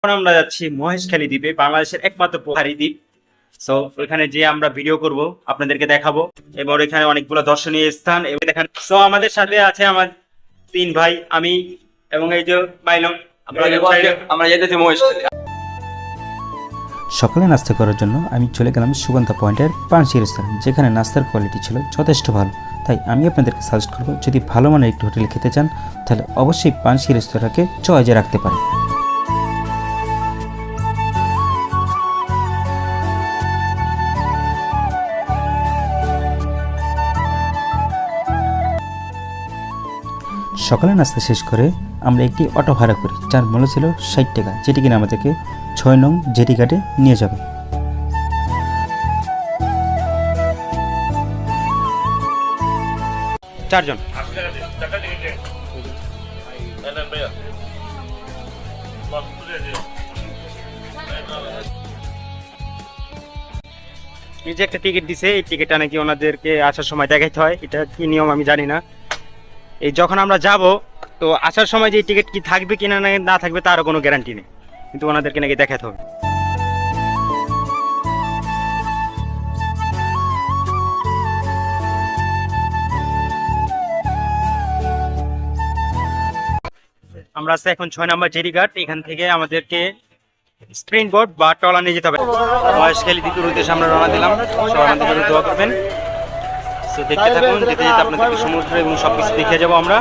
এখন আমরা যাচ্ছি মহেশখালী দ্বীপে, বাংলাদেশের একমাত্র পাহাড়ি দ্বীপ। সো এখানে যে আমরা ভিডিও করব, আপনাদেরকে দেখাবো, এবং এখানে অনেকগুলো দর্শনীয় স্থান এবং দেখান। সো আমাদের সাথে আছে আমার তিন ভাই, আমি এবং এই যে বাইলম। আমরা যেতেছি মহেশখালী। সকালে নাস্তা করার জন্য আমি চলে গেলাম সুগন্ধা পয়েন্টের পানসি রেস্তোরাঁ, যেখানে নাস্তার কোয়ালিটি ছিল যথেষ্ট ভালো। তাই আমি আপনাদেরকে সাজেস্ট করবো, যদি ভালো মানের একটু হোটেলে খেতে চান তাহলে অবশ্যই পানসি রেস্তোরাঁকে চয়েজে রাখতে পারেন। সকালে নাস্তা শেষ করে আমরা একটি অটো ভাড়া করি, যার মূল্য ছিল 60 টাকা, যেটি কিনা আমাদেরকে 6 নং জেটি ঘাটে নিয়ে যাবে। চারজন। এই যে একটা টিকিট দিছে, এই টিকিটটা নাকি ওনাদেরকে আসার সময় দেখাইতে হয়। এটা কি নিয়ম আমি জানি না। এই যখন আমরা যাব, তো আসার সময় যে টিকিট কি থাকবে কিনা না থাকবে তারও কোনো গ্যারান্টি নেই, কিন্তু ওনাদেরকে নাকি দেখাতে হবে। আমরা আছি এখন 6 নম্বর জেটি ঘাট। এখান থেকে আমাদেরকে স্প্রিং বোট বা ট্রলার নিয়ে যেতে হবে। মহেশখালী দ্বীপের উদ্দেশ্যে আমরা রওনা দিলাম। সবাই আমাদের জন্য দোয়া করবেন। সো দেখতে থাকুন, যেতে যেতে আপনাদেরকে সমুদ্র এবং সবকিছু দেখিয়ে যাবো আমরা।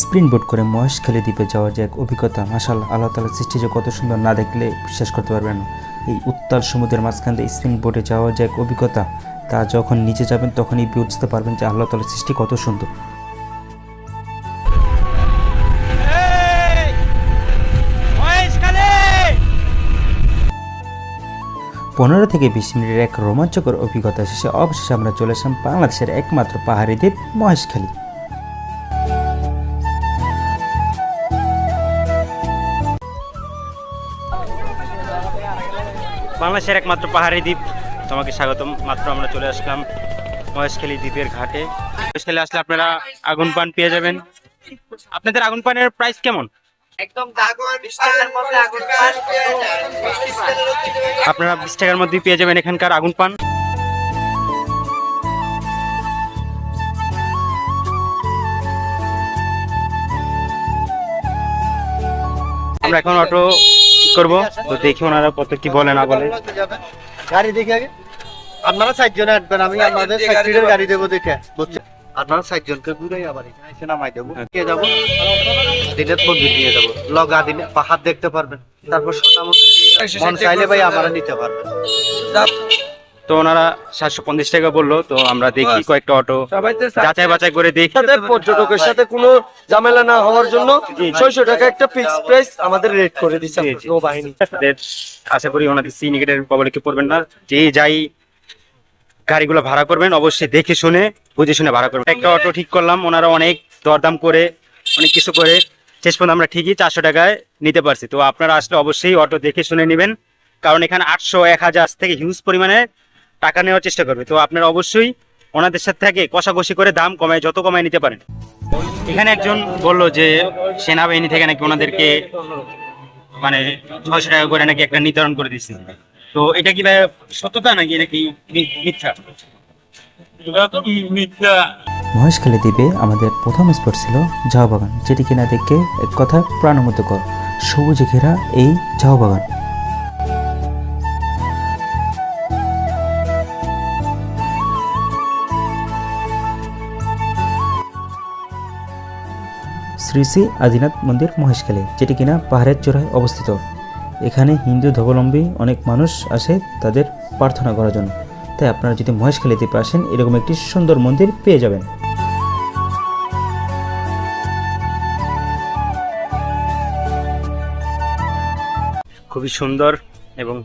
স্প্রিং বোট করে মহেশখালী দ্বীপে যাওয়ার যে এক অভিজ্ঞতা, মাশাআল্লাহ, আল্লাহ তাআলার সৃষ্টি যে কত সুন্দর, না দেখলে বিশ্বাস করতে পারবেন না। এই উত্তাল সমুদ্রের মাঝখান দিয়ে স্প্রিং বোটে যাওয়ার যে এক অভিজ্ঞতা, তা যখন নিচে যাবেন তখনই বুঝতে পারবেন যে আল্লাহ তাআলার সৃষ্টি কত সুন্দর। পনেরো থেকে 20 মিনিটের এক রোমাঞ্চকর অভিজ্ঞতা শেষে অবশেষে আমরা চলে আসলাম বাংলাদেশের একমাত্র পাহাড়ি দ্বীপ মহেশখালী। বাংলাদেশের একমাত্র পাহাড়ি দ্বীপ, তোমাকে স্বাগতম। মাত্র আমরা চলে আসলাম মহেশখালী দ্বীপের ঘাটে। মহেশখালী আসলে আপনারা আগুন পান পেয়ে যাবেন। আপনাদের আগুন পানের প্রাইস কেমন? আপনারা 20 টাকার মধ্যে পেয়ে যাবেন এখানকার আগুন পান। আমরা এখন অটো করব, তো দেখি ওনারা কত কি বলে না বলে। গাড়ি দেখে আগে আপনারা 4 জন আসবেন, আমি আপনাদের 4 সিটের গাড়ি দেবো দেখে, বুঝছেন? আপনারা 4 জনকে ঘুরে আবার এসে নামাই দেবো, কে যাবো দিনের মন্দির নিয়ে যাবো, লগা দিনে পাহাড় দেখতে পারবেন, তারপর সোনা মন্দির মন চাইলে ভাই আপনারা নিতে পারবেন। তো ওনারা 750 টাকা বললো, তো আমরা দেখি কয়েকটা অটো যাচাই বাছাই করে দেখি। পর্যটকের সাথে কোনো ঝামেলা না হওয়ার জন্য 600 টাকা একটা ফিক্সড প্রাইস আমাদের রেট করে দিচ্ছে নৌবাহিনী। আশা করি ওনাদের সিন্ডিকেটের কবলে পড়বেন না। যে যাই গাড়িগুলো ভাড়া করবেন অবশ্যই দেখে শুনে বুঝে শুনে ভাড়া করবেন। একটা অটো ঠিক করলাম, ওনারা অনেক দরদাম করে অনেক কিছু করে শেষ পর্যন্ত আমরা ঠিকই 400 টাকায় নিতে পারছি। তো আপনারা আসলে অবশ্যই অটো দেখে শুনে নেবেন, কারণ এখানে 800, 1000 থেকে হিউজ পরিমাণে টাকা নেওয়ার চেষ্টা করবে। তো আপনারা অবশ্যই ওনাদের সাথে থেকে কষাকষি করে দাম কমায়, যত কমায় নিতে পারেন। এখানে একজন বললো যে সেনাবাহিনী থেকে নাকি ওনাদেরকে মানে 600 টাকা করে নাকি একটা নির্ধারণ করে দিচ্ছে। তো এটা কি ভাই সত্যতা নাকি নাকি মিথ্যা? মহেশখালী দ্বীপে আমাদের প্রথম স্পট ছিল ঝাউ বাগান, যেটি কিনা দেখে এক কথা প্রাণমুগ্ধকর, সবুজে ঘেরা এই ঝাউ বাগান। শ্রী শ্রী আদিনাথ মন্দির মহেশখালী, যেটি কিনা পাহাড়ের চূড়ায় অবস্থিত। এখানে হিন্দু ধর্মাবলম্বী অনেক মানুষ আসে তাদের প্রার্থনা করার জন্য। তাই আপনারা যদি মহেশখালী দ্বীপে আসেন, এরকম একটি সুন্দর মন্দির পেয়ে যাবেন। খুবই সুন্দর, এবং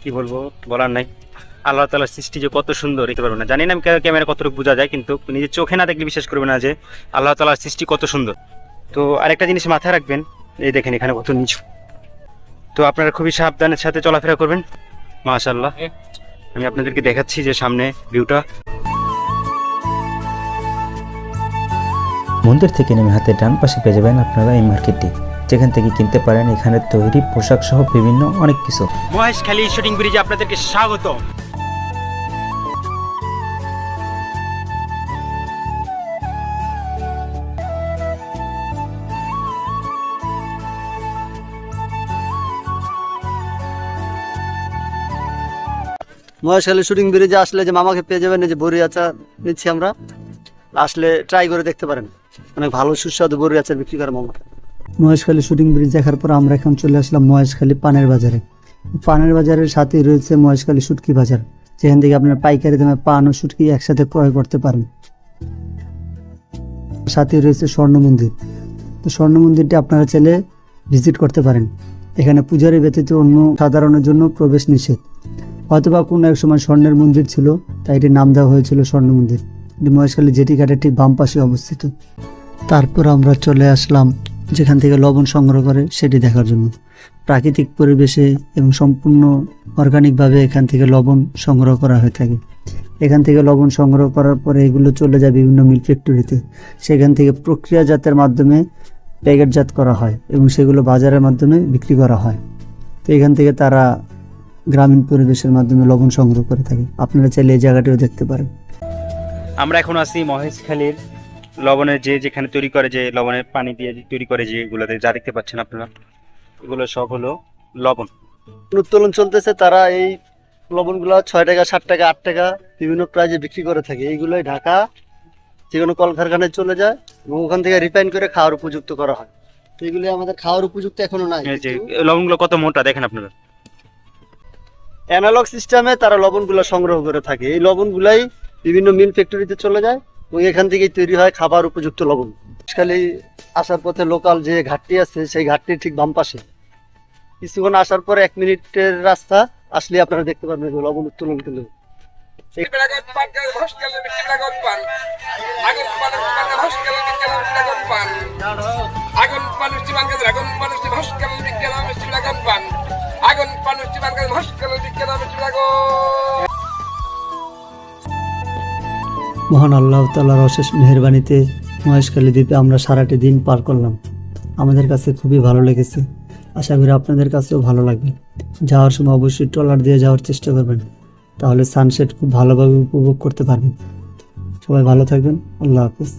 কি বলবো, বলার নাই। আল্লাহ তাআলার সৃষ্টি যে কত সুন্দর দেখতে পারবো না, জানি না আমি ক্যামেরা কতটুকু বোঝা যায়, কিন্তু নিজের চোখে না দেখলে বিশ্বাস করবে না যে আল্লাহ তাআলার সৃষ্টি কত সুন্দর। তো আরেকটা জিনিস মাথায় রাখবেন, এই দেখেন এখানে কত নিচু। তো আপনারা খুবই সাবধানের সাথে চলাফেরা করবেন। মাশাআল্লাহ, আমি আপনাদেরকে দেখাচ্ছি যে সামনে ভিউটা। মন্দির থেকে নেমে হাতে ডান পাশে পেয়ে যাবেন আপনারা এই মার্কেটটি, যেখান থেকে কিনতে পারেন এখানে তৈরি পোশাক সহ বিভিন্ন অনেক কিছু। মহেশখালী শুটিং ব্রিজে আপনাদেরকে স্বাগত। মহেশখালী শুটিং ব্রিজে আসলে যে মামাকে পেয়ে যাবেন, এই যে বড়ি আচার নিচ্ছি আমরা, আসলে ট্রাই করে দেখতে পারেন, অনেক ভালো সুস্বাদু বড়ি আচার বিক্রি করে মামা। মহেশখালী শুটিং ব্রিজ দেখার পর আমরা এখন চলে আসলাম মহেশখালী পানের বাজারে। পানের বাজারের সাথেই রয়েছে মহেশখালী শুটকি বাজার, যেখান থেকে আপনার পাইকারি দামে পান ও শুটকি একসাথে ক্রয় করতে পারেন। সাথেই রয়েছে স্বর্ণ মন্দির। তো স্বর্ণ মন্দিরটি আপনারা চাইলে ভিজিট করতে পারেন। এখানে পূজারী ব্যতীত অন্য সাধারণের জন্য প্রবেশ নিষেধ। হয়তোবা কোনো এক সময় স্বর্ণের মন্দির ছিল, তাই এটির নাম দেওয়া হয়েছিল স্বর্ণ মন্দির। এটি মহেশখালী জেটি ঘাটের ঠিক বাম পাশে অবস্থিত। তারপর আমরা চলে আসলাম যেখান থেকে লবণ সংগ্রহ করে সেটি দেখার জন্য। প্রাকৃতিক পরিবেশে এবং সম্পূর্ণ অর্গানিকভাবে এখান থেকে লবণ সংগ্রহ করা হয়ে থাকে। এখান থেকে লবণ সংগ্রহ করার পরে এগুলো চলে যায় বিভিন্ন মিল ফ্যাক্টরিতে, সেখান থেকে প্রক্রিয়াজাতের মাধ্যমে প্যাকেটজাত করা হয় এবং সেগুলো বাজারের মাধ্যমে বিক্রি করা হয়। তো এখান থেকে তারা গ্রামীণ পরিবেশের মাধ্যমে লবণ সংগ্রহ করে থাকে। আপনারা চাইলে এই জায়গাটিও দেখতে পারেন। আমরা এখন আছি মহেশখালীর লবণের যেখানে তৈরি করে, যে লবণের পানি দিয়ে যে তৈরি করে, যেগুলোতে যা দেখতে পাচ্ছেন আপনারা, এগুলো সব হলো লবণ। উত্তোলন চলতেছে, তারা এই লবণগুলো 6 টাকা, 7 টাকা, 8 টাকা বিভিন্ন প্রাইজে বিক্রি করে থাকে। এইগুলোই ঢাকা যে কোনো কলকারখানায় চলে যায় এবং ওখান থেকে রিফাইন করে খাওয়ার উপযুক্ত করা হয়। তো এগুলো আমাদের খাওয়ার উপযুক্ত এখনো নাই। এই যে লবণগুলো কত মোটা দেখেন আপনারা। অ্যানালগ সিস্টেমে তারা লবণগুলো সংগ্রহ করে থাকে। এই লবণগুলাই বিভিন্ন মিল ফ্যাক্টরিতে চলে যায় এবং এখান থেকেই তৈরি হয় খাবার উপযুক্ত লবণ। খালি আসার পথে লোকাল যে ঘাটটি আছে, সেই ঘাটটির ঠিক বাম পাশে কিছুক্ষণ আসার পরে 1 মিনিটের রাস্তা আসলে আপনারা দেখতে পারবেন লবণ উত্তোলন করলে। মহান আল্লাহ তাআলার অশেষ মেহেরবানিতে মহেশখালী দ্বীপে আমরা সারাটি দিন পার করলাম। আমাদের কাছে খুবই ভালো লেগেছে, আশা করি আপনাদের কাছেও ভালো লাগবে। যাওয়ার সময় অবশ্যই ট্রলার দিয়ে যাওয়ার চেষ্টা করবেন, তাহলে সানসেট খুব ভালোভাবে উপভোগ করতে পারবেন। সবাই ভালো থাকবেন। আল্লাহ হাফেজ।